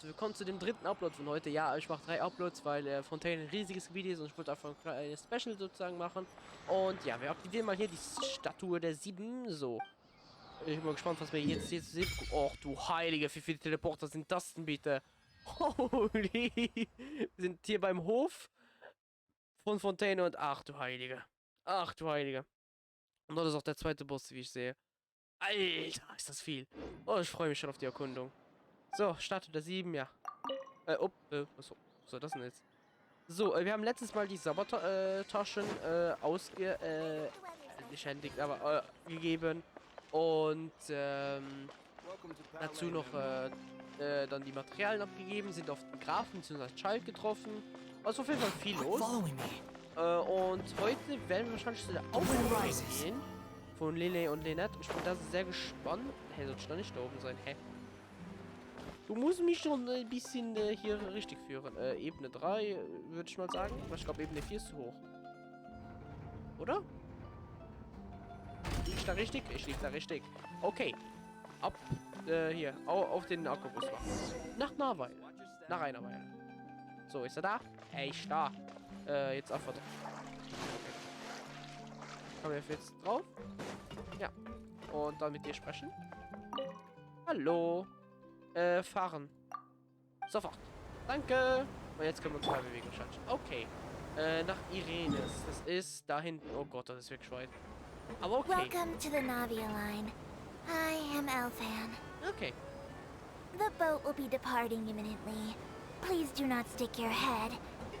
Leute, willkommen zu dem dritten Upload von heute. Ja, ich mache 3 Uploads, weil Fontaine ein riesiges Gebiet ist und ich wollte einfach ein kleines Special sozusagen machen. Und ja, wir aktivieren mal hier die Statue der 7. So. Ich bin mal gespannt, was wir jetzt sehen. Och du Heilige, wie viele Teleporter sind das denn bitte? Holy. Wir sind hier beim Hof von Fontaine und ach du Heilige. Ach du Heilige. Und dort ist auch der zweite Boss, wie ich sehe. Alter, ist das viel. Oh, ich freue mich schon auf die Erkundung. So, Statue der 7, ja. Was soll das denn jetzt? So, wir haben letztes Mal die Sabotaschen geschändigt, aber gegeben. Und dazu noch dann die Materialien abgegeben, sind auf den Grafen bzw. Child getroffen. Also auf jeden Fall viel los. Und heute werden wir wahrscheinlich zu der Aufnahme gehen von Lyney und Lynette. Ich bin da sehr gespannt. Hey, soll ich da nicht da oben sein? Hä? Du musst mich schon ein bisschen hier richtig führen. Ebene 3, würde ich mal sagen. Ich glaube, Ebene 4 ist zu hoch. Oder? Lieg ich da richtig? Ich lieg da richtig. Okay. Ab hier. Auf den Akkubus machen. Nach einer Weile. Nach einer Weile. So, ist er da? Hey, ich da. Jetzt einfach drauf. Okay. Kommen wir jetzt drauf? Ja. Und dann mit dir sprechen. Hallo. Fahren. Sofort. Danke. Und jetzt können wir uns mal bewegen wahrscheinlich. Okay. Nach Irenes. Das ist da hinten. Oh Gott, das ist wirklich weit. Aber okay. Welcome to the Navia line. I am Elfan. Okay. The boat will be departing imminently. Please do not stick your head,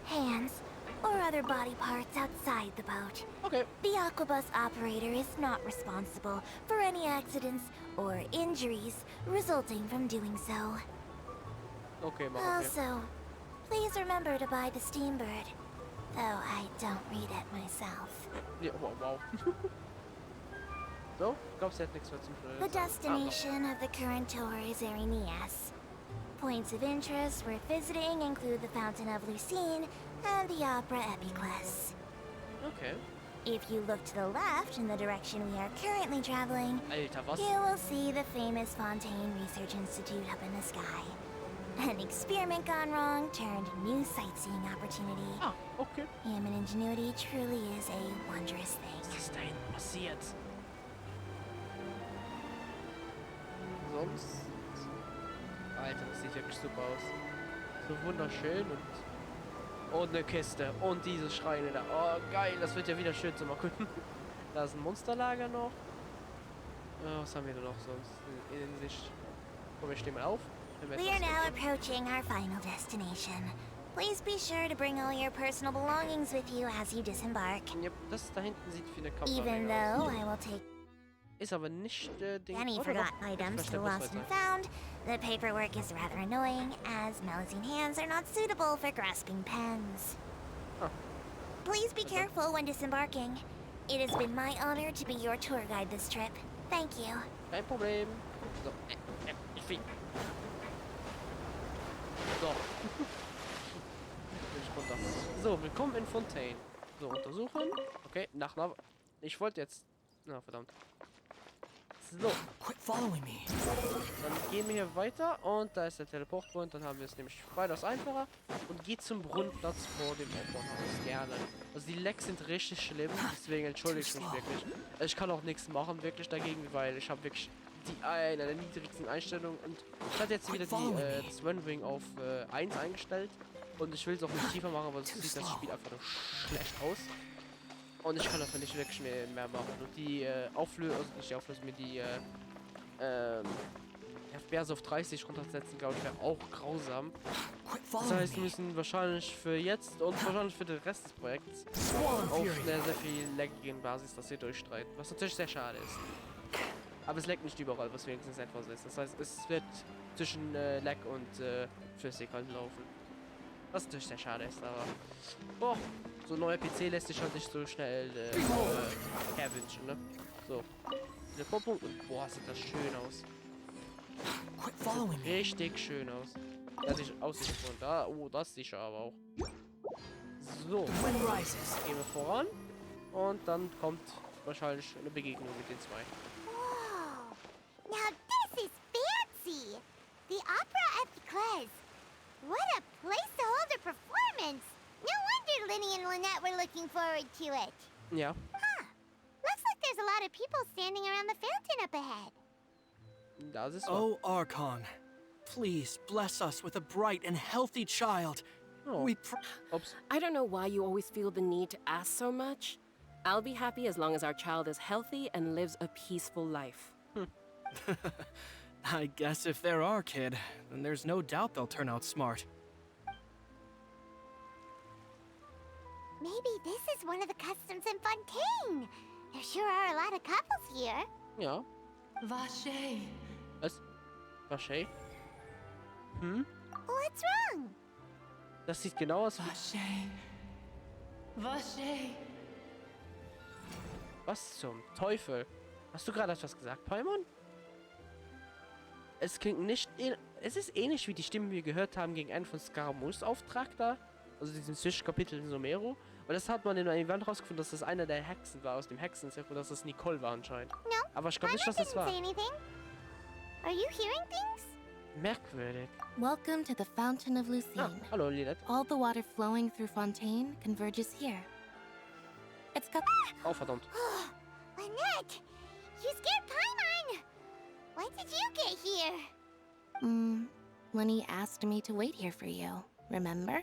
hands, or other body parts outside the boat. Okay. The Aquabus operator is not responsible for any accidents or injuries resulting from doing so. Okay, machen wir. Also, please remember to buy the Steambird, though I don't read it myself. Ja, wow. So, ich glaube, sie hat nichts mehr zum The destination of the current tour is Irenaeus. Points of interest worth visiting include the Fountain of Lucine and the Opera Epiclese. Okay. If you look to the left in the direction we are currently traveling, Alter, was? you will see the famous Fontaine Research Institute up in the sky. An experiment gone wrong turned new sightseeing opportunity. Ah, okay. Human ingenuity truly is a wondrous thing. Was ist da hinten passiert? Sonst... Alter, das sieht wirklich super aus. So wunderschön und eine Kiste. Und diese Schreine da. Oh, geil. Das wird ja wieder schön zu machen. Da ist ein Monsterlager noch. Was haben wir denn noch sonst in Sicht? Komm, wir stehen mal auf. We are now approaching our final destination. Please be sure to bring all your personal belongings with you as you disembark. Yep, das da hinten sieht wie eine Kamera Even though I will take ist aber nicht Ding. any forgotten items to lost and found, the paperwork is rather annoying, as Melusine hands are not suitable for grasping pens. Huh. Please be careful when disembarking. It has been my honor to be your tour guide this trip. Thank you. Kein Problem. So, ich flieg. So. Bin ich runter. So, willkommen in Fontaine. So, untersuchen. Okay, nach. Ich wollte jetzt. Na, verdammt. So. Dann gehen wir hier weiter und da ist der Teleportpoint. Dann haben wir es nämlich weitaus einfacher und geht zum Brunnenplatz vor dem Opernhaus. Gerne. Also die Lags sind richtig schlimm, deswegen entschuldige ich mich wirklich. Ich kann auch nichts machen wirklich dagegen, weil ich habe wirklich eine der niedrigsten Einstellungen und ich hatte jetzt wieder das Runwing auf 1 eingestellt und ich will es auch nicht tiefer machen, aber sonst sieht das Spiel einfach nur schlecht aus. Und ich kann dafür nicht wirklich mehr machen. Und die Auflösung, also nicht die Auflösung, mir die FPS auf 30 runtersetzen, glaube ich, wäre auch grausam. Das heißt, wir müssen wahrscheinlich für jetzt und wahrscheinlich für den Rest des Projekts auf einer sehr viel laggigen Basis das hier durchstreiten. Was natürlich sehr schade ist. Aber es laggt nicht überall, was wenigstens etwas ist. Das heißt, es wird zwischen Lag und flüssig halt laufen. Was natürlich sehr schade ist, aber... Boah, so ein neuer PC lässt sich halt nicht so schnell herwünschen, ne? So. Der Poppunkt und boah, sieht das schön aus. Sieht richtig schön aus. Ja, die Aussicht von da. Oh, das ist sicher aber auch. So. Gehen wir voran. Und dann kommt wahrscheinlich eine Begegnung mit den zwei. Whoa! Now this is fancy! The Opera Epiclese. What a place to hold a performance! No wonder Lyney and Lynette were looking forward to it. Ja. Huh. Looks like there's a lot of people standing around the fountain up ahead. Das ist wahr. Oh, Archon, please bless us with a bright and healthy child. Oh. Oops. I don't know why you always feel the need to ask so much. I'll be happy as long as our child is healthy and lives a peaceful life. I guess if they're our kid, then there's no doubt they'll turn out smart. Maybe this is one of the customs in Fontaine. There sure are a lot of couples here. Ja. Vache. Was? Vache? Hm? What's wrong? Das sieht genau aus wie... Vache. Vache. Was zum Teufel? Hast du gerade etwas gesagt, Paimon? Es klingt nicht... Es ist ähnlich wie die Stimme, die wir gehört haben gegen einen von Scaramouches Auftrag da. Also diesen Zwischenkapitel in Somero. Und das hat man in einem Event rausgefunden, dass das einer der Hexen war aus dem Hexenzirkel, dass das Nicole war anscheinend. No. Aber ich glaube nicht, dass das didn't war. say anything. Are you hearing things? Merkwürdig. Welcome to the Fountain of Lucine. Ah, hallo, Lynette. All the water flowing through Fontaine converges here. It's got... Oh, verdammt. Lynette! You scared Paimon! When did you get here? Lyney asked me to wait here for you, remember?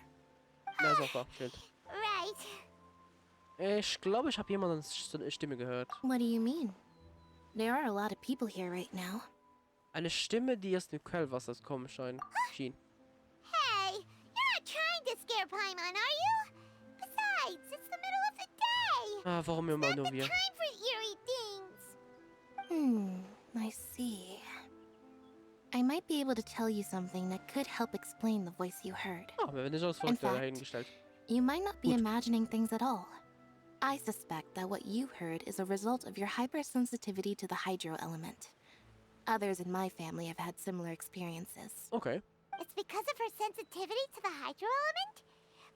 Na, ist auch wahr. Schön. Right. Ich glaube, ich habe jemandens Stimme gehört. What do you mean? There are a lot of people here right now. Eine Stimme, die aus dem Quellwasser kommen schien. Hey, you're not trying to scare Paimon, are you? Besides, it's the middle of the day. Ah, warum immer Not nur the wir? time for eerie things. I see. I might be able to tell you something that could help explain the voice you heard. Ah, wir werden nicht aus In fact, dahingestellt. You might not be Gut. imagining things at all. I suspect that what you heard is a result of your hypersensitivity to the hydro element. Others in my family have had similar experiences. Okay. It's because of her sensitivity to the hydro element?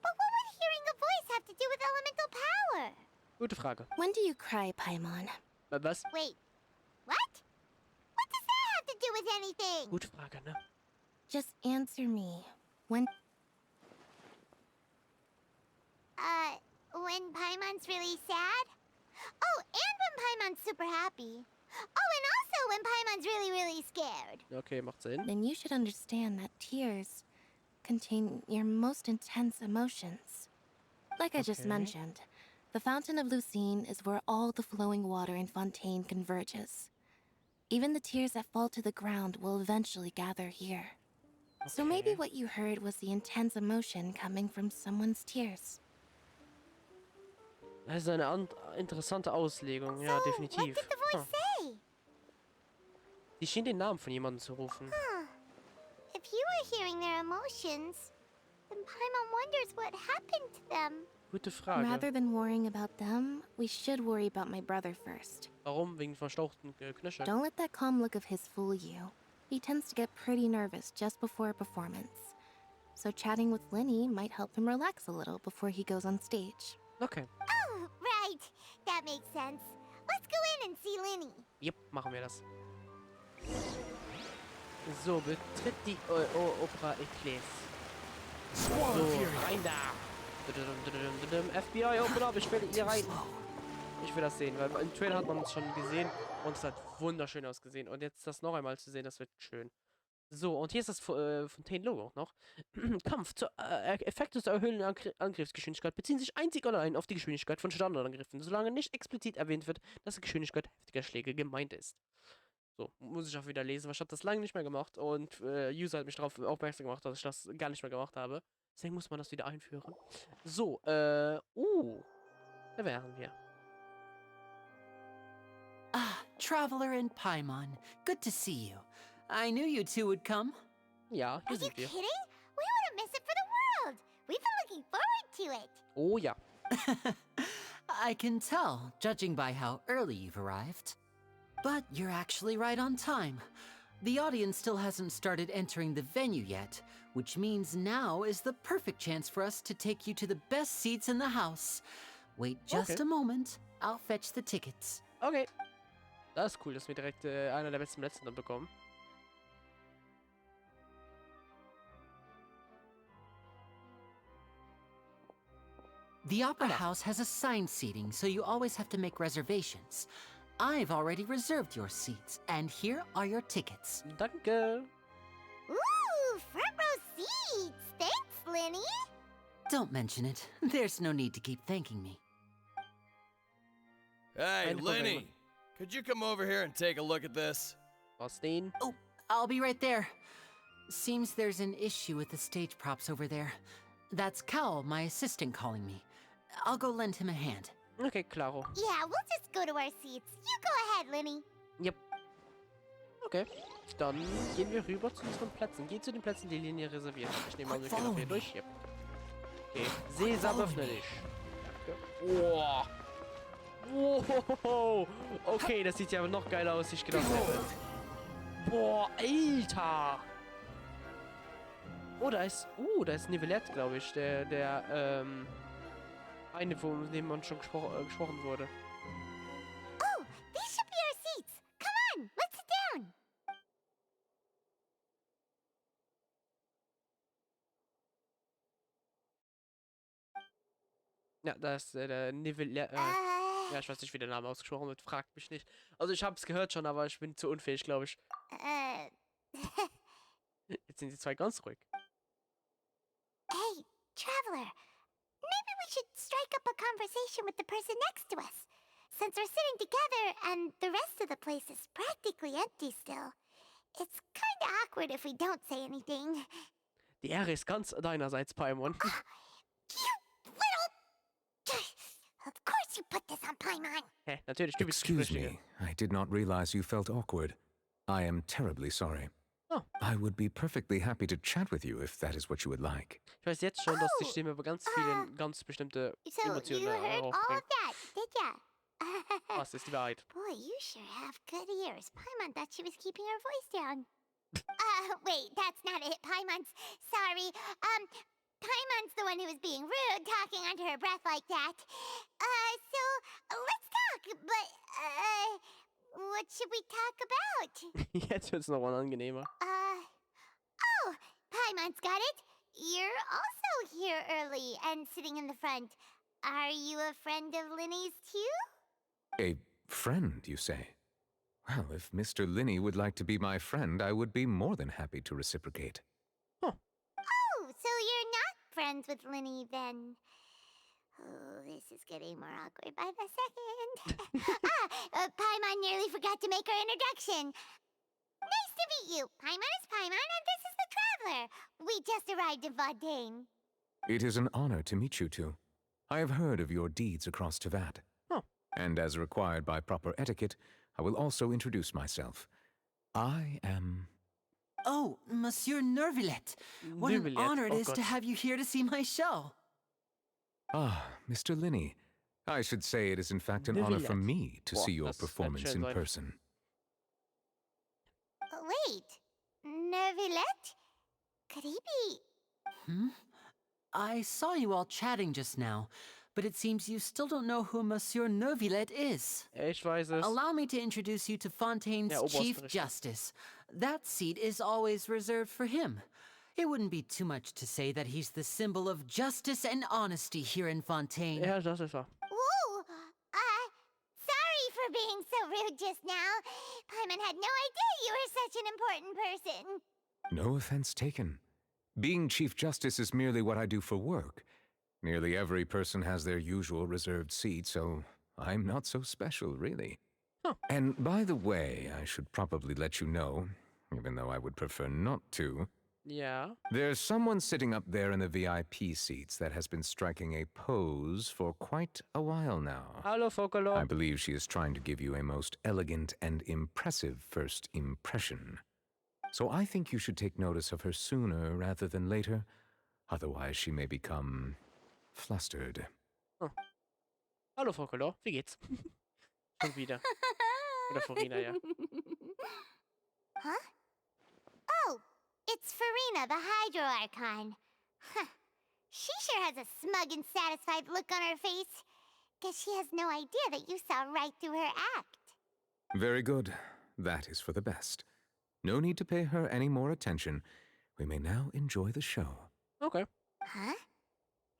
But what would hearing a voice have to do with elemental power? Gute Frage. When do you cry, Paimon? Was? Wait, what? What does that have to do with anything? Gute Frage, ne? Just answer me. When... When Paimon's really sad? Oh, and when Paimon's super happy. Oh, and also when Paimon's really, really scared. Okay, macht Sinn. Then you should understand that tears contain your most intense emotions. Like I just Okay. mentioned, the Fountain of Lucine is where all the flowing water in Fontaine converges. Even the tears that fall to the ground will eventually gather here. So maybe Okay. what you heard was the intense emotion coming from someone's tears. Das ist eine interessante Auslegung. Ja, So, definitiv. what did the voice say? Die schien den Namen von jemandem zu rufen. If you were hearing their emotions, then Paimon wonders what happened to them. Gute Frage. Rather than worrying about them, we should worry about my brother first. Warum? Wegen verstauchten Knöchel? Don't let that calm look of his fool you. He tends to get pretty nervous just before a performance. So chatting with Lyney might help him relax a little before he goes on stage. Okay. Oh, right. That makes sense. Let's go in and see Lyney. Yep, machen wir das. So, betritt die Opera Eclair. So, rein da! FBI, open up, ich will hier rein. Ich will das sehen, weil im Trailer hat man es schon gesehen und es hat wunderschön ausgesehen. Und jetzt das noch einmal zu sehen, das wird schön. So, und hier ist das Fontaine-Logo auch noch. Kampf zur Effekte zur erhöhten Angriffsgeschwindigkeit beziehen sich einzig und allein auf die Geschwindigkeit von Standardangriffen, solange nicht explizit erwähnt wird, dass die Geschwindigkeit heftiger Schläge gemeint ist. So, muss ich auch wieder lesen, weil ich habe das lange nicht mehr gemacht und User hat mich darauf aufmerksam gemacht, dass ich das gar nicht mehr gemacht habe. Deswegen muss man das wieder einführen. So, da wären wir. Ah, Traveler and Paimon. Good to see you. I knew you two would come. Ja, Are hier you sind wir. kidding? We wouldn't miss it for the world. We've been looking forward to it. Oh ja. I can tell, judging by how early you've arrived. But you're actually right on time. The audience still hasn't started entering the venue yet, which means now is the perfect chance for us to take you to the best seats in the house. Wait just Okay. a moment. I'll fetch the tickets. Okay. Das ist cool, dass wir direkt einer der besten Plätze dann bekommen. The Opera House has assigned seating, so you always have to make reservations. I've already reserved your seats, and here are your tickets. Danke. Ooh, front row seats! Thanks, Lyney! Don't mention it. There's no need to keep thanking me. Hey, Keine Lyney! Probleme. Could you come over here and take a look at this? Austin. Oh, I'll be right there. Seems there's an issue with the stage props over there. That's Cal, my assistant, calling me. I'll go lend him a hand. Okay, klaro. Yeah, we'll just go to our seats. You go ahead, Lyney. Yep. Okay. Dann gehen wir rüber zu unseren Plätzen. Geh zu den Plätzen, die Linie reserviert hat. Ich nehme an, wir können auch hier durch. Yep. Okay. Sesam, öffne dich. Wow. Wow. Okay, das sieht ja noch geiler aus, als ich gedacht hätte. Boah, Alter. Oh, da ist Nivellette, glaube ich. Eine, von dem man schon gesprochen wurde. Oh, these should be our seats. Come on, let's sit down. Ja, da ist der Nivellette. Ja, ich weiß nicht, wie der Name ausgesprochen wird. Fragt mich nicht. Also, ich habe es gehört schon, aber ich bin zu unfähig, glaube ich. Jetzt sind die zwei ganz ruhig. Hey, traveler. Maybe we should strike up a conversation with the person next to us. Since we're sitting together and the rest of the place is practically empty still. It's kinda awkward if we don't say anything. Die Ehre ist ganz deinerseits, Paimon. You little... Of course you put this on Paimon. Hä, natürlich, du bist Excuse Sprechlinge. me, I did not realize you felt awkward. I am terribly sorry. Oh. I would be perfectly happy to chat with you if that is what you would like. Ich weiß jetzt schon, dass die Stimme über ganz viele, ganz bestimmte So you Emotionen heard all of aufbringt. that, did ya? Was ist die Wahrheit? Boy, you sure have good ears. Paimon thought she was keeping her voice down. Wait, that's not it. Paimon's... Sorry. Paimon's the one who was being rude, talking under her breath like that. Let's talk, but, what should we talk about? Jetzt wird's noch unangenehmer. Oh, Paimon's got it. You're also here early and sitting in the front. Are you a friend of Lyney's too? A friend, you say? Well, if Mr. Lyney would like to be my friend, I would be more than happy to reciprocate. Oh, so you're not friends with Lyney then? Oh, this is getting more awkward by the second. Paimon nearly forgot to make her introduction. Nice to meet you. Paimon is Paimon, and this is the Traveler. We just arrived in Fontaine. It is an honor to meet you two. I have heard of your deeds across Tevat. Oh. And as required by proper etiquette, I will also introduce myself. I am... Oh, Monsieur Nervillette. What an Nervillette, honor it oh is to God. have you here to see my show. Ah, Mr. Lyney. I should say it is in fact an honor for Nervillette. me to Boah, see your das wird performance schön in sein. person. Wait, Nervillette? Could he be... Hmm? I saw you all chatting just now, but it seems you still don't know who Monsieur Nervillette is. Ich weiß es. Allow me to introduce you to Fontaine's Ja, Chief Oberrichter. Justice. That seat is always reserved for him. It wouldn't be too much to say that he's the symbol of justice and honesty here in Fontaine. Ja, das ist wahr. Ooh, sorry for being so rude just now. Paimon had no idea you were such an important person. No offense taken. Being Chief Justice is merely what I do for work. Nearly every person has their usual reserved seat, so I'm not so special, really. Huh. And by the way, I should probably let you know, even though I would prefer not to, Ja. there's someone sitting up there in the VIP seats that has been striking a pose for quite a while now. Hallo, Fokolo. I believe she is trying to give you a most elegant and impressive first impression. So I think you should take notice of her sooner rather than later. Otherwise she may become flustered. Hallo, Fokolo. Wie geht's? Schon wieder. Oder Farina, ja. Huh? Oh, it's Farina, the Hydro Archon. Huh. She sure has a smug and satisfied look on her face. Guess she has no idea that you saw right through her act. Very good. That is for the best. No need to pay her any more attention. We may now enjoy the show. Okay. Huh?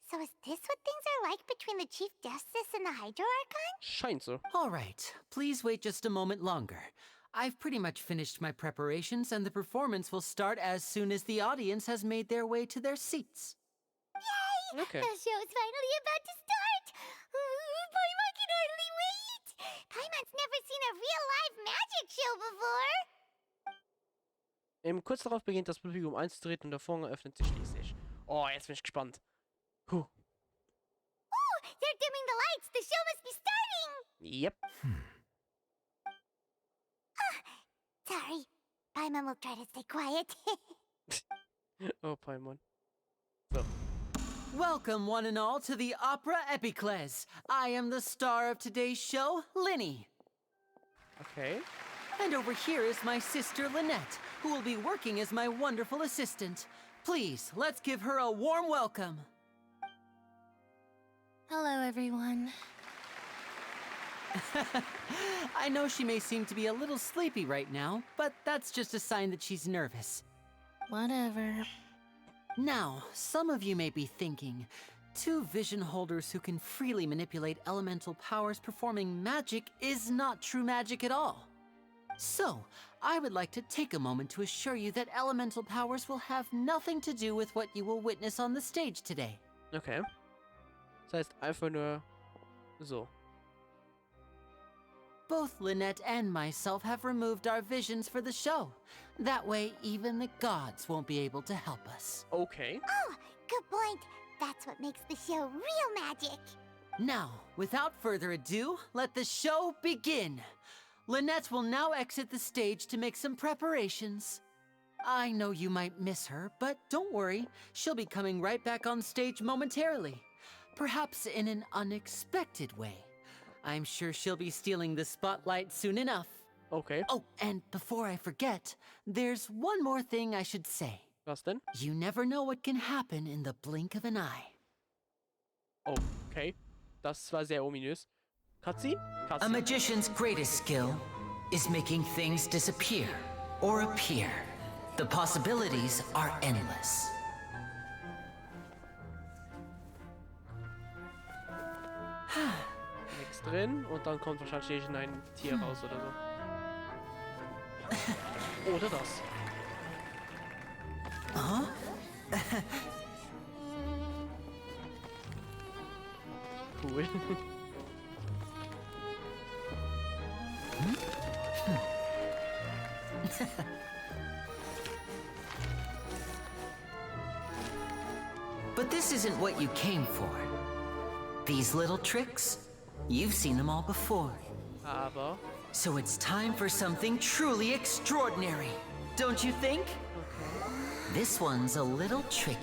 So is this what things are like between the Chief Justice and the Hydro Archon? Scheint so. All right, please wait just a moment longer. I've pretty much finished my preparations, and the performance will start as soon as the audience has made their way to their seats. Yay! Okay. The show's finally about to start! Paimon can hardly wait! Paimon's never seen a real live magic show before! Kurz darauf beginnt das Publikum einzutreten und der Vorhang öffnet sich schließlich. Oh, jetzt bin ich gespannt. Huh. Oh, they're dimming the lights! The show must be starting! Yep. Sorry. Paimon will try to stay quiet. Oh, Paimon. So. Welcome, one and all, to the Opera Epiclese. I am the star of today's show, Lyney. Okay. And over here is my sister, Lynette, who will be working as my wonderful assistant. Please, let's give her a warm welcome. Hello, everyone. I know she may seem to be a little sleepy right now, but that's just a sign that she's nervous. Whatever. Now, some of you may be thinking, two vision holders who can freely manipulate elemental powers performing magic is not true magic at all. So, I would like to take a moment to assure you that elemental powers will have nothing to do with what you will witness on the stage today. Okay. Das heißt einfach nur so. Both Lynette and myself have removed our visions for the show. That way, even the gods won't be able to help us. Okay. Oh, good point. That's what makes the show real magic. Now, without further ado, let the show begin. Lynette will now exit the stage to make some preparations. I know you might miss her, but don't worry. She'll be coming right back on stage momentarily. Perhaps in an unexpected way. I'm sure she'll be stealing the spotlight soon enough. Okay. Oh, and before I forget, there's one more thing I should say. Was denn? You never know what can happen in the blink of an eye. Okay. Das war sehr ominös. Cutscene? A Cutscene. magician's greatest skill is making things disappear or appear. The possibilities are endless. Nichts drin und dann kommt wahrscheinlich ein Tier raus oder so. Oder das. Cool. But this isn't what you came for. These little tricks, you've seen them all before. Aber. So it's time for something truly extraordinary, don't you think? Okay. This one's a little tricky.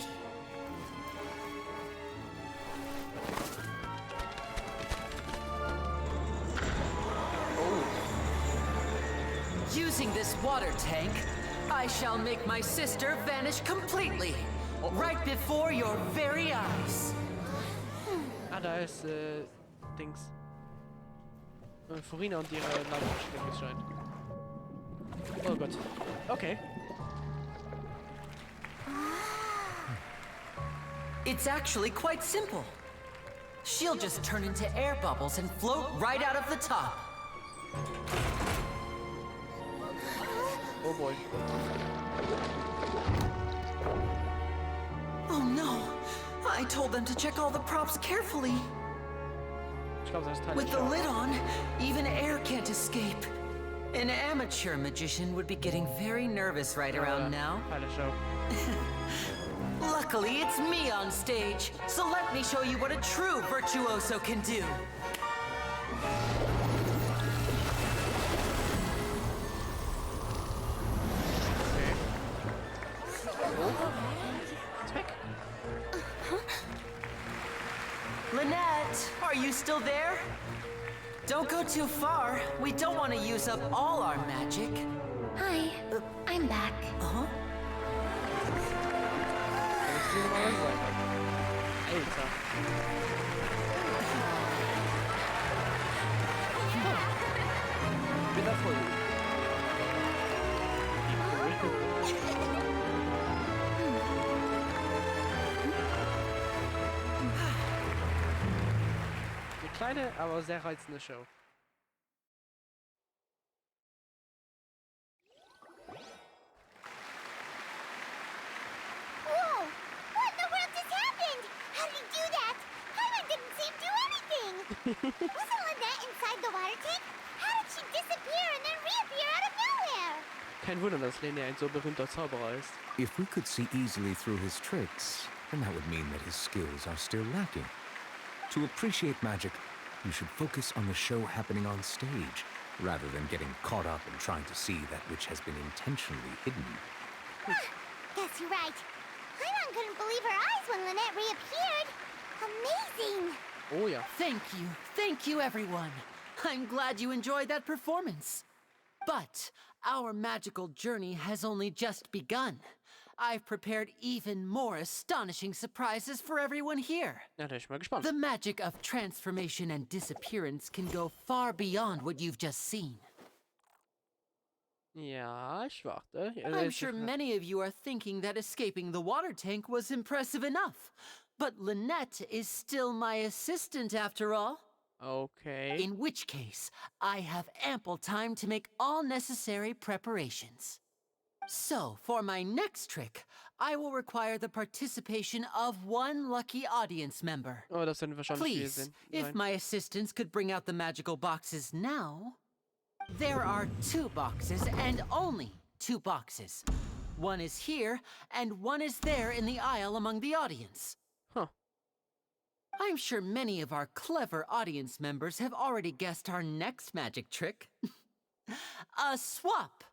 Using this water tank, I shall make my sister vanish completely, right before your very eyes. Ah, da ist, Dings. Furina und ihre Lampenstücke scheint. Oh Gott. Okay. It's actually quite simple. She'll just turn into air bubbles and float right out of the top. Oh boy. Oh no! I told them to check all the props carefully. Ich glaube, das ist Teil With der the Show. lid on, even air can't escape. An amateur magician would be getting very nervous right around now. Teil der Show. Luckily, it's me on stage, so let me show you what a true virtuoso can do. Ist weg. Lynette, are you still there? Don't go too far. We don't want to use up all our magic. Hi, I'm back. Uh-huh. Das ist normalerweise sein. Alter. Bin da voll. kleine, aber sehr reizende Show. Whoa! What in the world just happened? How did he do that? Paimon didn't see him do anything! Wasn't Lynette inside the water tank? How did she disappear and then reappear out of nowhere? Kein Wunder, dass Lyney ein so berühmter Zauberer ist. If we could see easily through his tricks, then that would mean that his skills are still lacking. To appreciate magic, you should focus on the show happening on stage, rather than getting caught up in trying to see that which has been intentionally hidden. Guess you're right. Paimon couldn't believe her eyes when Lynette reappeared. Amazing! Oh ja. Thank you, everyone. I'm glad you enjoyed that performance. But our magical journey has only just begun. I've prepared even more astonishing surprises for everyone here. Ja, da bin ich mal gespannt. The magic of transformation and disappearance can go far beyond what you've just seen. Ja, ich warte. I'm sure many of you are thinking that escaping the water tank was impressive enough. But Lynette is still my assistant after all. Okay. In which case, I have ample time to make all necessary preparations. So, for my next trick, I will require the participation of one lucky audience member. Oh, das werden wahrscheinlich viele Please, sein. if my assistants could bring out the magical boxes now. There are 2 boxes, and only 2 boxes. One is here, and one is there in the aisle among the audience. Huh. I'm sure many of our clever audience members have already guessed our next magic trick. A swap!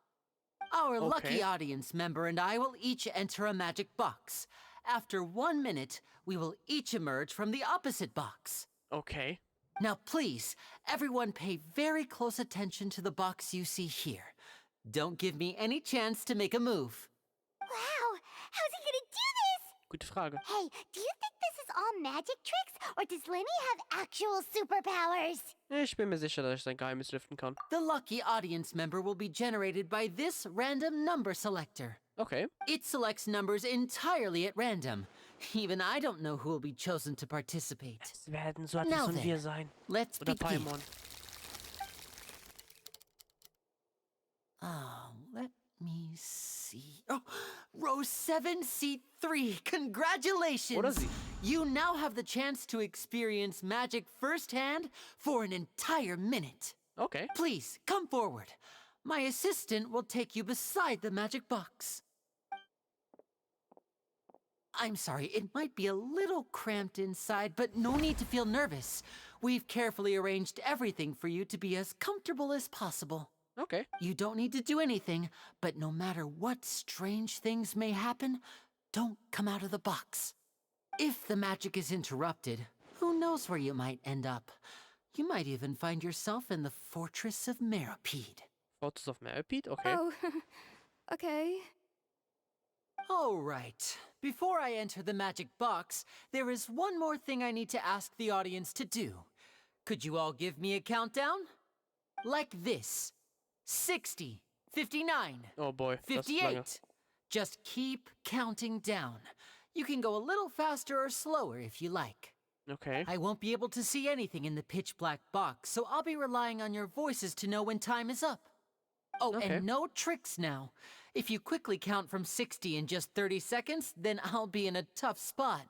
Our lucky audience member and I will each enter a magic box. After 1 minute, we will each emerge from the opposite box. Okay. Now please, everyone pay very close attention to the box you see here. Don't give me any chance to make a move. Wow! How's he gonna do this? Gute Frage. Hey, do you think this is all magic tricks? Or does Lyney have actual superpowers? Ich bin mir sicher, dass ich sein Geheimnis lüften kann. The lucky audience member will be generated by this random number selector. Okay. It selects numbers entirely at random. Even I don't know who will be chosen to participate. Es werden so etwas Now von then, wir sein. let's Oder begin. Paimon. Let me see. Oh, row 7, seat 3. Congratulations! Oder sie. You now have the chance to experience magic firsthand for an entire minute. Okay. Please, come forward. My assistant will take you beside the magic box. I'm sorry, it might be a little cramped inside, but no need to feel nervous. We've carefully arranged everything for you to be as comfortable as possible. Okay. You don't need to do anything, but no matter what strange things may happen, don't come out of the box. If the magic is interrupted, who knows where you might end up? You might even find yourself in the Fortress of Meropide. Fortress of Meropide? Okay. Oh, okay. All right. Before I enter the magic box, there is one more thing I need to ask the audience to do. Could you all give me a countdown? Like this. 60, 59, Oh boy. Das ist lange. 58. Just keep counting down. You can go a little faster or slower if you like. Okay. I won't be able to see anything in the pitch black box, so I'll be relying on your voices to know when time is up. Oh, Okay. and no tricks now. If you quickly count from 60 in just 30 seconds, then I'll be in a tough spot.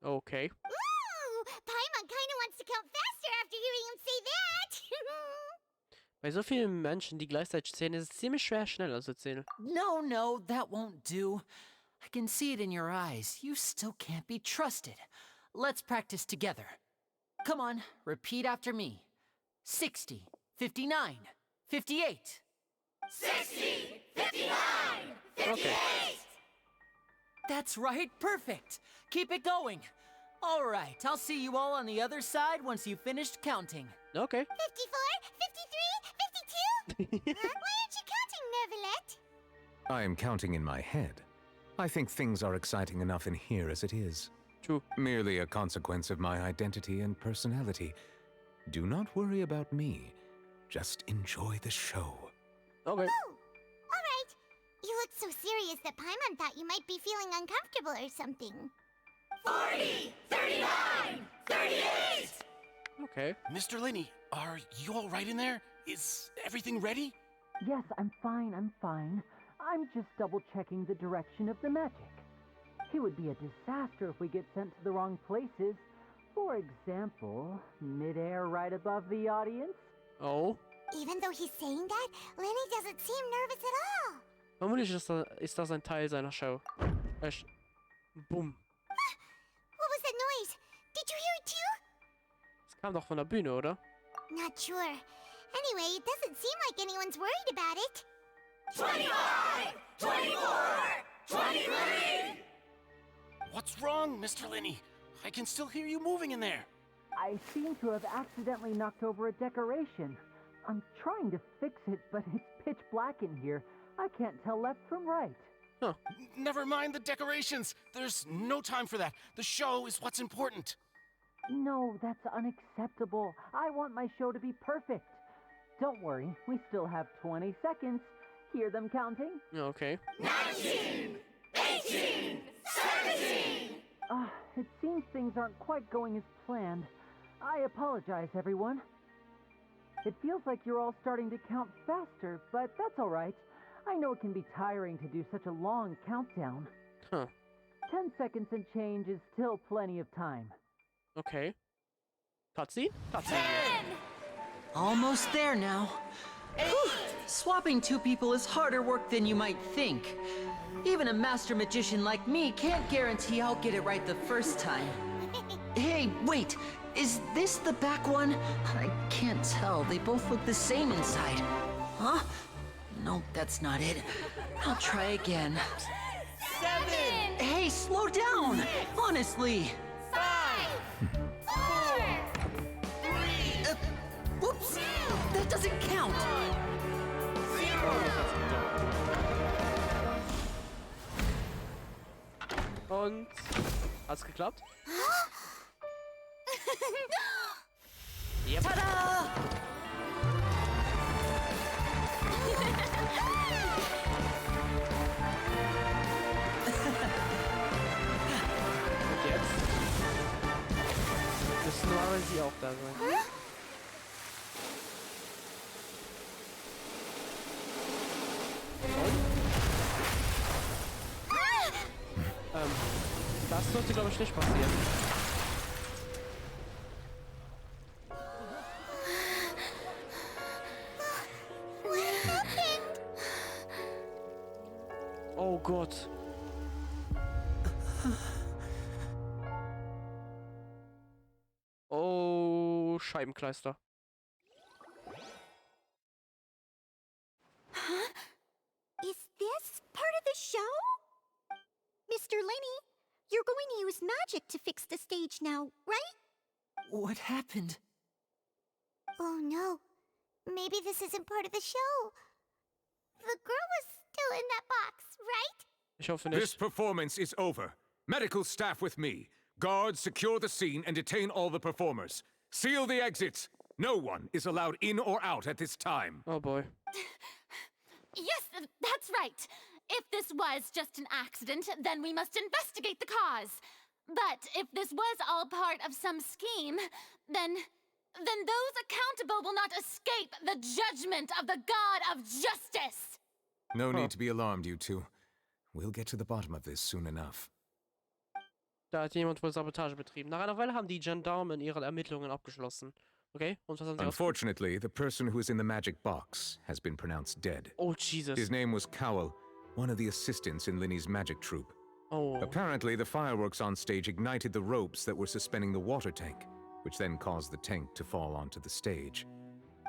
Okay. Ooh! Paimon kinda wants to count faster after hearing him say that! Bei so vielen Menschen, die gleichzeitig zählen, ist es ziemlich schwer, schneller zu zählen. No, that won't do. I can see it in your eyes. You still can't be trusted. Let's practice together. Come on, repeat after me. 60, 59, 58. 60! 59! 58! Okay. That's right, perfect. Keep it going. All right, I'll see you all on the other side once you've finished counting. Okay. 54, 53, 52? Why aren't you counting, Neuvillette? I am counting in my head. I think things are exciting enough in here as it is. True. Merely a consequence of my identity and personality. Do not worry about me. Just enjoy the show. Okay. Oh, alright. You look so serious that Paimon thought you might be feeling uncomfortable or something. 40! 39! 38! Okay. Mr. Lyney, are you all right in there? Is everything ready? Yes, I'm fine, I'm fine. I'm just double-checking the direction of the magic. It would be a disaster if we get sent to the wrong places. For example, mid-air right above the audience. Oh. Even though he's saying that, Lyney doesn't seem nervous at all. Vermutlich ist das ein Teil seiner Show. Bumm. What was that noise? Did you hear it too? Das kam doch von der Bühne, oder? Not sure. Anyway, it doesn't seem like anyone's worried about it. 25! 24! 23! What's wrong, Mr. Lyney? I can still hear you moving in there. I seem to have accidentally knocked over a decoration. I'm trying to fix it, but it's pitch black in here. I can't tell left from right. Huh. Never mind the decorations. There's no time for that. The show is what's important. No, that's unacceptable. I want my show to be perfect. Don't worry, we still have 20 seconds. Hear them counting? Okay. 19! 18! 17! It seems things aren't quite going as planned. I apologize, everyone. It feels like you're all starting to count faster, but that's all right. I know it can be tiring to do such a long countdown. Huh. 10 seconds and change is still plenty of time. Okay. Cutscene? Cutscene. Almost there now. Whew. Swapping two people is harder work than you might think. Even a master magician like me can't guarantee I'll get it right the first time. Hey, wait! Is this the back one? I can't tell. They both look the same inside. Huh? No, that's not it. I'll try again. 7! Hey, slow down! Honestly! 5, 4, 3, Whoops! That doesn't count! 0! Und hat's geklappt? Yep. Ta-da! Und jetzt? Müssen normalerweise sie auch da sein. Das sollte, glaube ich, nicht passieren. Oh Gott. Oh, Scheibenkleister. Is this part of the show? Mr. Lyney, you're going to use magic to fix the stage now, right? What happened? Oh no. Maybe this isn't part of the show. The girl was still in that box, right? Ich hoffe This nicht. performance is over. Medical staff with me. Guards, secure the scene and detain all the performers. Seal the exits. No one is allowed in or out at this time. Oh boy. Yes, that's right. If this was just an accident, then we must investigate the cause. But if this was all part of some scheme, then those accountable will not escape the judgment of the God of Justice. No need to be alarmed, you two. We'll get to the bottom of this soon enough. Da hat jemand wohl Sabotage betrieben. Nach einer Weile haben die Gendarmen ihre Ermittlungen abgeschlossen. Okay? Und was haben sie Unfortunately, the person who is in the magic box has been pronounced dead. Oh, Jesus. His name was Cowell, one of the assistants in Lyney's magic troupe. Oh. Apparently, the fireworks on stage ignited the ropes that were suspending the water tank, which then caused the tank to fall onto the stage.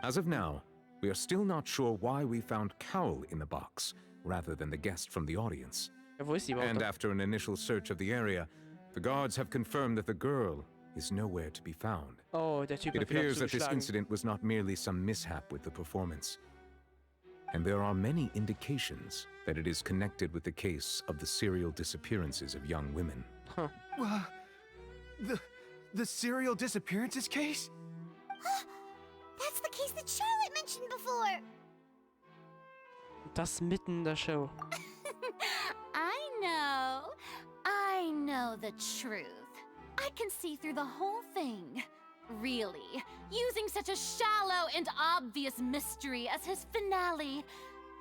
As of now, we are still not sure why we found Cowell in the box, rather than the guest from the audience. Ja, wo ist sie überhaupt? And after an initial search of the area, the guards have confirmed that the girl is nowhere to be found. Oh, der Typ It hat wieder appears that this zugeschlagen. incident was not merely some mishap with the performance. And there are many indications that it is connected with the case of the serial disappearances of young women. Huh. The serial disappearances case? That's the case that Charlotte mentioned before. Das mitten in der Show. I know the truth. I can see through the whole thing. Really? Using such a shallow and obvious mystery as his finale.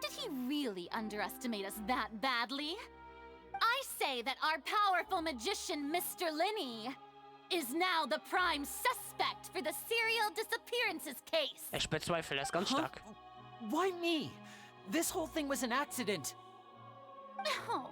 Did he really underestimate us that badly? I say that our powerful magician, Mr. Lyney, is now the prime suspect for the serial disappearances case. Ich bezweifle das ganz stark. Why me? This whole thing was an accident. Oh,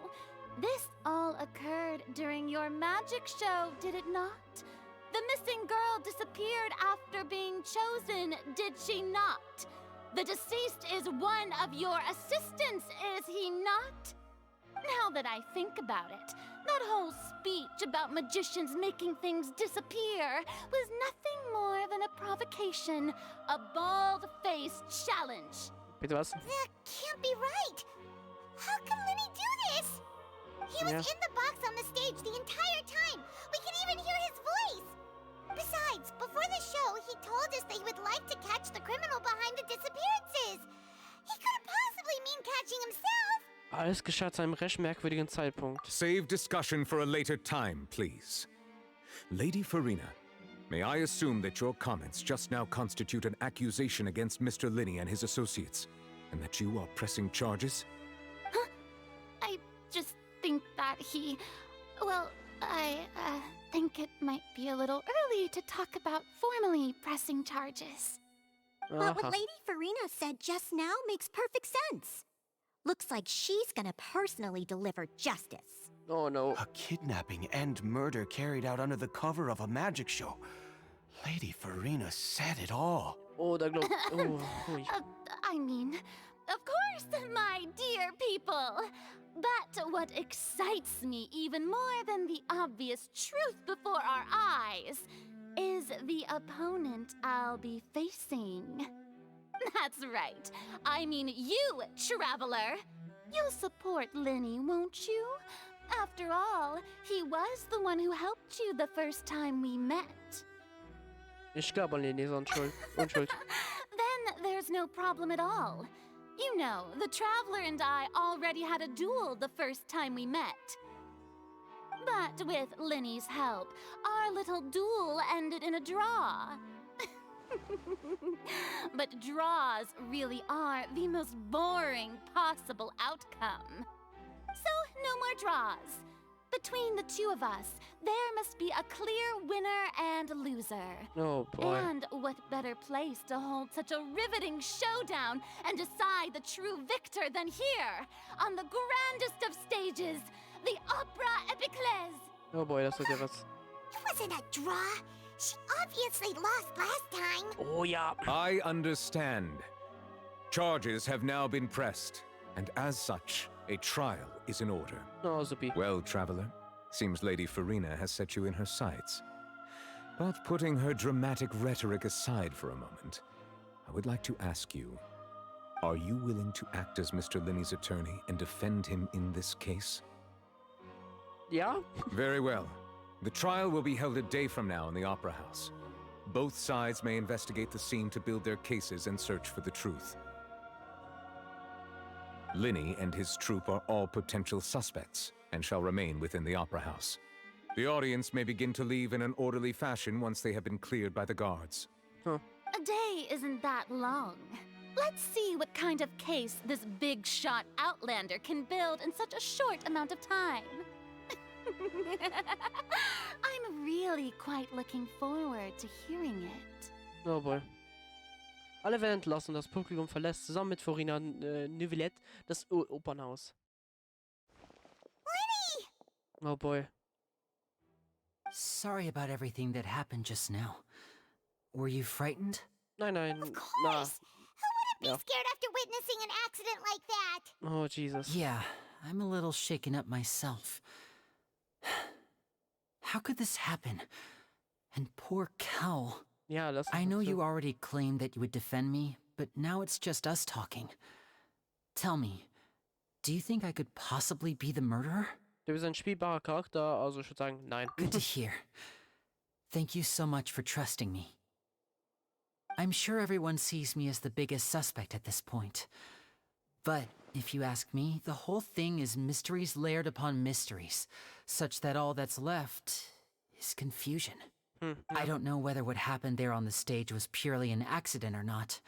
this all occurred during your magic show, did it not? The missing girl disappeared after being chosen, did she not? The deceased is one of your assistants, is he not? Now that I think about it, that whole speech about magicians making things disappear was nothing more than a provocation, a bald-faced challenge. Bitte was? That can't be right. How can Lyney do this? He was in the box on the stage the entire time. We can even hear his voice. Besides, before the show, he told us that he would like to catch the criminal behind the disappearances. He couldn't possibly mean catching himself. Alles geschah zu einem recht merkwürdigen Zeitpunkt. Save discussion for a later time, please. Lady Farina, may I assume that your comments just now constitute an accusation against Mr. Lyney and his associates, and that you are pressing charges? Huh? I just think that he... Well, I think it might be a little early to talk about formally pressing charges. But what Lady Farina said just now makes perfect sense. Looks like she's gonna personally deliver justice. Oh no. A kidnapping and murder carried out under the cover of a magic show. Lady Farina said it all. Oh, da glaubt... Oh, I mean, of course, my dear people. But what excites me even more than the obvious truth before our eyes is the opponent I'll be facing. That's right. I mean you, Traveler. You'll support Lyney, won't you? After all, he was the one who helped you the first time we met. Ich glaube an Lyney ist unschuld. Then there's no problem at all. You know, the Traveler and I already had a duel the first time we met. But with Lyney's help, our little duel ended in a draw. But draws really are the most boring possible outcome. So, no more draws. Between the two of us, there must be a clear winner and loser. Oh boy. And what better place to hold such a riveting showdown and decide the true victor than here, on the grandest of stages, the Opera Epiclese. Oh boy, das wird ja was. It wasn't a draw. She obviously lost last time. Oh ja. I understand. Charges have now been pressed, and as such, a trial is in order. Oh, supi. Well, Traveler, seems Lady Farina has set you in her sights. But putting her dramatic rhetoric aside for a moment, I would like to ask you, are you willing to act as Mr. Lyney's attorney and defend him in this case? Ja? Very well. The trial will be held a day from now in the Opera House. Both sides may investigate the scene to build their cases and search for the truth. Lyney and his troupe are all potential suspects and shall remain within the Opera House. The audience may begin to leave in an orderly fashion once they have been cleared by the guards. Huh. A day isn't that long. Let's see what kind of case this big-shot Outlander can build in such a short amount of time. I'm really quite looking forward to hearing it. Oh boy. Alle werden entlassen, das Publikum verlässt zusammen mit Farina Neuvillette das Opernhaus. Lyney! Oh boy. Sorry about everything that happened just now. Were you frightened? Nein, nein. Of course! Who wouldn't be scared after witnessing an accident like that? Oh, Jesus. Yeah, I'm a little shaken up myself. How could this happen? And poor Cal. Ja, das I know you already claimed that you would defend me, but now it's just us talking. Tell me, do you think I could possibly be the murderer? Du bist ein spielbarer Charakter, also ich würde sagen, nein. Good to hear. Thank you so much for trusting me. I'm sure everyone sees me as the biggest suspect at this point. But if you ask me, the whole thing is mysteries layered upon mysteries, such that all that's left is confusion. I don't know whether what happened there on the stage was purely an accident or not.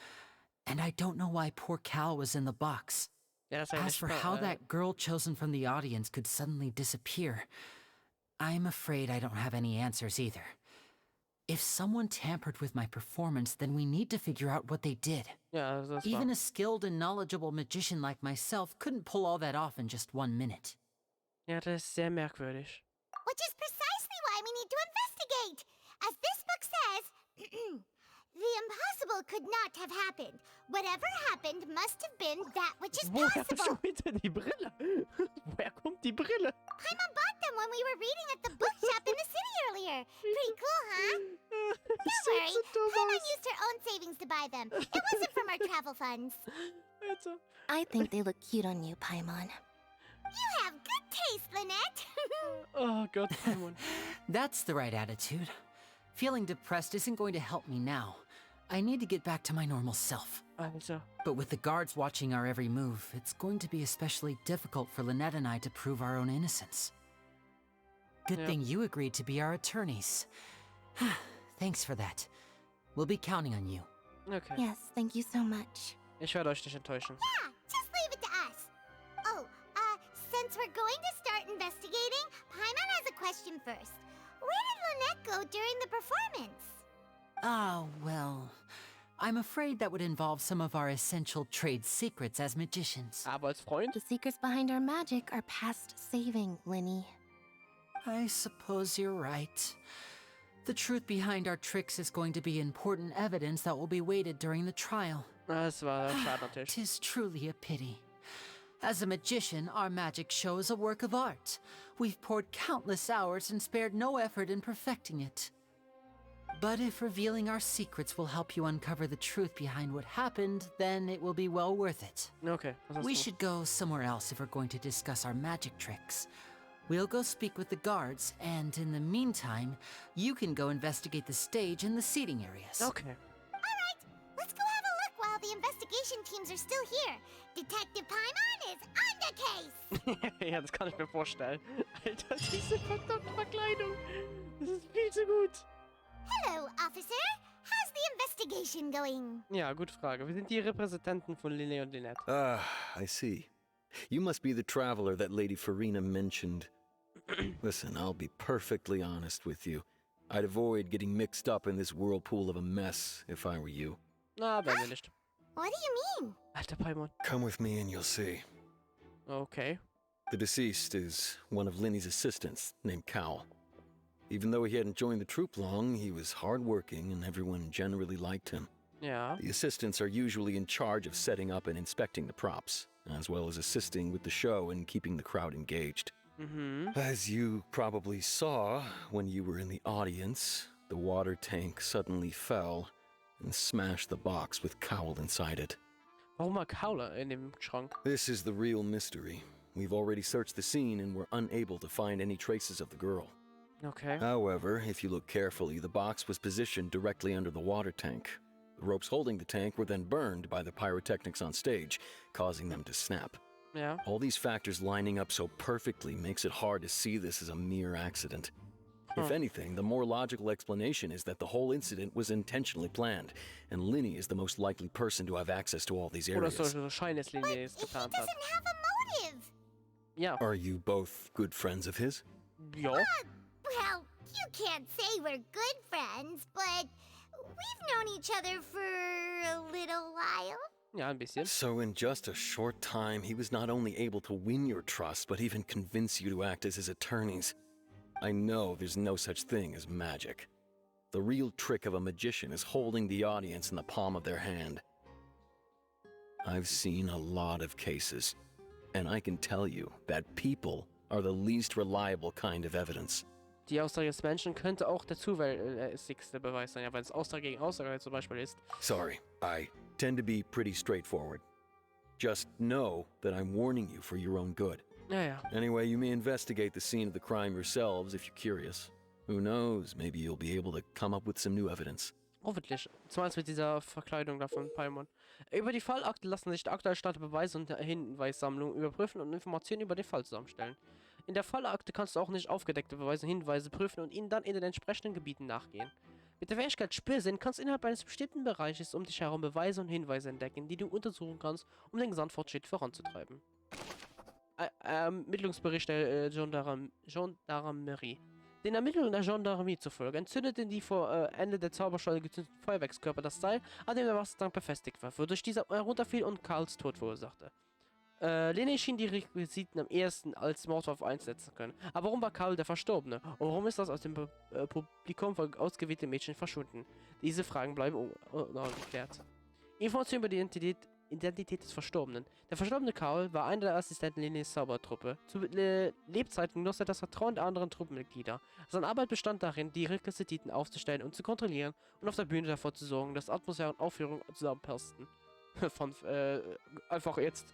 And I don't know why poor Cal was in the box. Ja, das ist As eigentlich for how that girl chosen from the audience could suddenly disappear, I'm afraid I don't have any answers either. If someone tampered with my performance, then we need to figure out what they did. Ja, das Even war. a skilled and knowledgeable magician like myself couldn't pull all that off in just 1 minute. Ja, das ist sehr merkwürdig. Which is precisely why we need to investigate. As this book says, the impossible could not have happened. Whatever happened must have been that which is Woher possible. schon wieder die Brille? Woher kommt die Brille? Paimon bought them when we were reading at the bookshop in the city earlier. Pretty cool, huh? Don't worry, Paimon used her own savings to buy them. It wasn't from our travel funds. Alter. I think they look cute on you, Paimon. You have good taste, Lynette. Oh Gott, Paimon. That's the right attitude. Feeling depressed isn't going to help me now. I need to get back to my normal self. Alter. But with the guards watching our every move, it's going to be especially difficult for Lynette and I to prove our own innocence. Good Yep. thing you agreed to be our attorneys. Thanks for that. We'll be counting on you. Okay. Yes, thank you so much. Ich werde euch nicht enttäuschen. Yeah, just leave it to us. Oh, since we're going to start investigating, Paimon has a question first. Where did Lynette go during the performance? Ah, well, I'm afraid that would involve some of our essential trade secrets as magicians. Aber als Freund? The secrets behind our magic are past saving, Lyney. I suppose you're right. The truth behind our tricks is going to be important evidence that will be weighted during the trial. Das war schade natürlich. 'Tis truly a pity. As a magician, our magic show is a work of art. We've poured countless hours and spared no effort in perfecting it. But if revealing our secrets will help you uncover the truth behind what happened, then it will be well worth it. Okay, was hast We du? should go somewhere else if we're going to discuss our magic tricks. We'll go speak with the guards, and in the meantime, you can go investigate the stage and the seating areas. Okay. Alright, let's go have a look while the investigation teams are still here. Detective Paimon is on the case. Ja, das kann ich mir vorstellen. Alter, diese verdammte Verkleidung. Das ist viel zu gut. Hello, officer. How's the investigation going? Ja, gute Frage. Wir sind die Repräsentanten von Lyney und Lynette. Ah, I see. You must be the traveler that Lady Farina mentioned. Listen, I'll be perfectly honest with you. I'd avoid getting mixed up in this whirlpool of a mess if I were you. Na, werden wir nicht. What do you mean? Alter Paimon. Come with me and you'll see. Okay. The deceased is one of Lyney's assistants, named Cal. Even though he hadn't joined the troupe long, he was hardworking and everyone generally liked him. Ja. The assistants are usually in charge of setting up and inspecting the props, as well as assisting with the show and keeping the crowd engaged. Mhm. As you probably saw when you were in the audience, the water tank suddenly fell and smashed the box with Cowl inside it. Warum war Kaula in dem Schrank? This is the real mystery. We've already searched the scene and were unable to find any traces of the girl. Okay. However, if you look carefully, the box was positioned directly under the water tank. The ropes holding the tank were then burned by the pyrotechnics on stage, causing them to snap. Ja. All these factors lining up so perfectly makes it hard to see this as a mere accident. If anything, the more logical explanation is that the whole incident was intentionally planned, and Lyney is the most likely person to have access to all these Oder areas. so scheint es Lyney es He geplant doesn't hat. have a motive. Ja. Are you both good friends of his? Ja. Well, you can't say we're good friends, but we've known each other for a little while. Ja, ein bisschen. So in just a short time, he was not only able to win your trust, but even convince you to act as his attorneys. I know there's no such thing as magic. The real trick of a magician is holding the audience in the palm of their hand. I've seen a lot of cases, and I can tell you that people are the least reliable kind of evidence. Die Aussage des Menschen könnte auch der zuverlässigste Beweis sein, ja, wenn es Aussage gegen Aussage zum Beispiel ist. Sorry, I tend to be pretty straightforward. Just know that I'm warning you for your own good. Ja, ja. Anyway, you may investigate the scene of the crime yourselves if you're curious. Who knows, maybe you'll be able to come up with some new evidence. Hoffentlich. Zumindest mit dieser Verkleidung da von Paimon. Über die Fallakte lassen sich die aktuell Stand der Beweise und der Hinweissammlung überprüfen und Informationen über den Fall zusammenstellen. In der Fallakte kannst du auch nicht aufgedeckte Beweise und Hinweise prüfen und ihnen dann in den entsprechenden Gebieten nachgehen. Mit der Fähigkeit Spürsinn kannst du innerhalb eines bestimmten Bereiches um dich herum Beweise und Hinweise entdecken, die du untersuchen kannst, um den Gesamtfortschritt voranzutreiben. Ermittlungsbericht der Gendarmerie. Den Ermittlungen der Gendarmerie zufolge entzündeten die vor Ende der Zauberschale gezündeten Feuerwerkskörper das Seil, an dem der Wassertank befestigt war, wodurch dieser herunterfiel und Karls Tod verursachte. Lyney schien die Requisiten am ehesten als Mordwaffe einsetzen können. Aber warum war Karl der Verstorbene? Und warum ist das aus dem Publikum von ausgewählten Mädchen verschwunden? Diese Fragen bleiben ungeklärt. Informationen über die Identität des Verstorbenen. Der verstorbene Karl war einer der Assistenten Lyneys Zaubertruppe. Zu Lebzeiten genoss er das Vertrauen der anderen Truppenmitglieder. Seine Arbeit bestand darin, die Requisiten aufzustellen und zu kontrollieren und auf der Bühne dafür zu sorgen, dass Atmosphäre und Aufführung zusammenpassten. Von, einfach jetzt,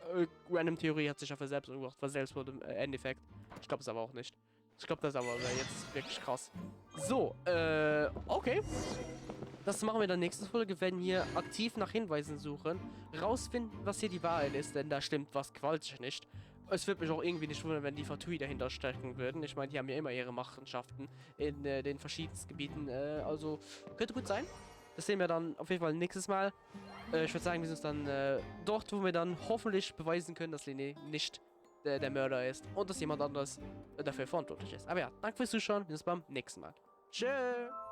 random Theorie hat sich ja für selbst umgebracht, war Selbstmord im Endeffekt. Ich glaube es aber auch nicht. Ich glaube, das aber jetzt wirklich krass. So, okay. Das machen wir in der nächsten Folge. Wir werden hier aktiv nach Hinweisen suchen, rausfinden, was hier die Wahrheit ist, denn da stimmt was gewaltig nicht. Es würde mich auch irgendwie nicht wundern, wenn die ZOWIE dahinter stecken würden. Ich meine, die haben ja immer ihre Machenschaften in den verschiedensten Gebieten, also könnte gut sein. Das sehen wir dann auf jeden Fall nächstes Mal. Ich würde sagen, wir sind uns dann dort, wo wir dann hoffentlich beweisen können, dass Lyney nicht der Mörder ist und dass jemand anderes dafür verantwortlich ist. Aber ja, danke fürs Zuschauen. Wir sehen uns beim nächsten Mal. Tschüss!